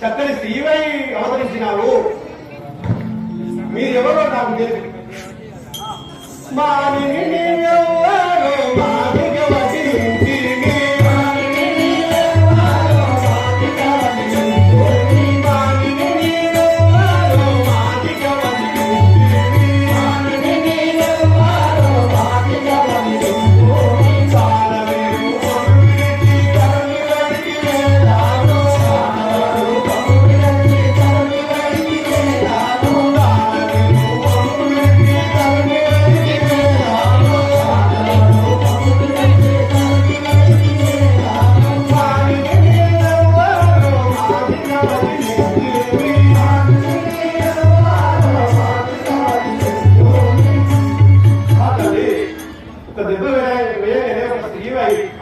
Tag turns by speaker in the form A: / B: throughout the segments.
A: చక్కని శ్రీవై అవతరించినావు. మీరెవరో నాకు తెలియదు.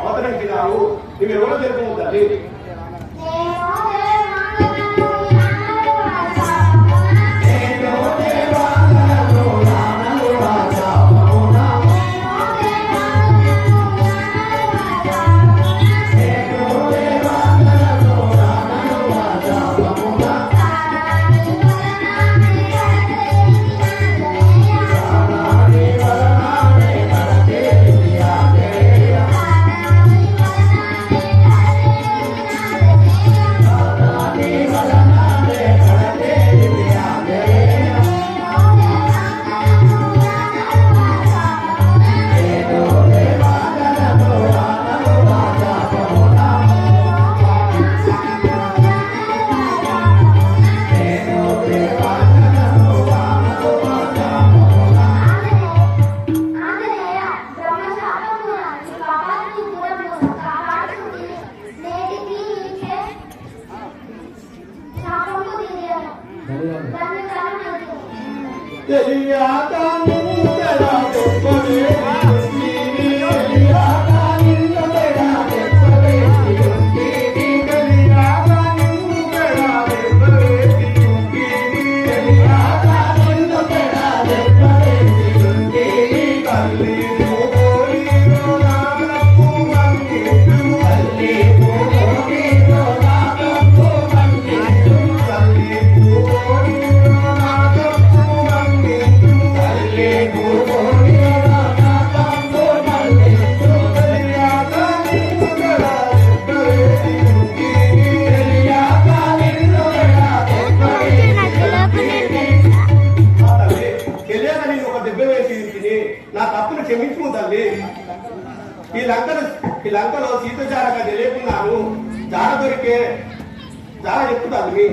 A: అవతరించినావు. ఇవి ఎవరో తెలుపుతుంది. నా తప్పును క్షమించుకు తల్లి. ఈ లంకలో సీతచారక తెలియకున్నాను. జాడ దొరికే జాడ చెప్తుంది.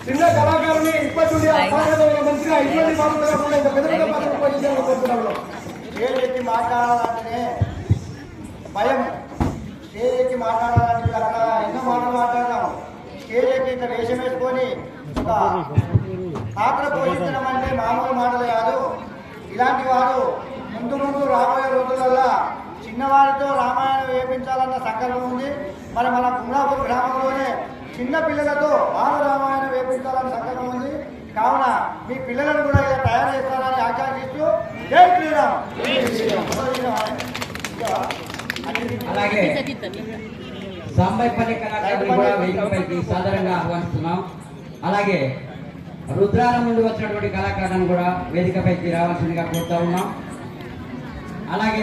A: చిన్న కళాకారుని ఇప్పటి నుండి మంచిగా ఇటువంటి మాటలు కాకుండా ఇంకా పెద్ద పెద్ద పాత్రలు పోషించాలని కోరుతున్నాను.
B: స్టేజ్ ఎక్కి మాట్లాడాలంటేనే భయం. స్టేజ్ ఎక్కి మాట్లాడాలంటే అక్కడ ఎన్నో మాటలు మాట్లాడతాం. స్టేజ్ ఎక్కి ఇక్కడ వేషం వేసుకొని ఒక పాత్ర పోషించడం అంటే మామూలు మాటలు కాదు. ఇలాంటి వారు ముందు ముందు రాబోయే రోజులలో చిన్నవారితో రామాయణం వేయించాలన్న సంకల్పం ఉంది. మరి మన గుండాపూర్ గ్రామంలోనే చిన్న పిల్లలతో బాల రామాయణం వేయించాలన్న సంకల్పం ఉంది. కావున మీ పిల్లలను కూడా ఇలా తయారు చేస్తారని ఆకాంక్షిస్తూ జై శ్రీరామ్.
C: అలాగే సాంబైపల్లి కళాకారులు కూడా వేదికపైకి సాధారణంగా ఆహ్వానిస్తున్నాం. అలాగే రుద్రారం నుండి వచ్చినటువంటి కళాకారులను కూడా వేదికపైకి రావాల్సిందిగా కోరుతా ఉన్నాం. అలాగే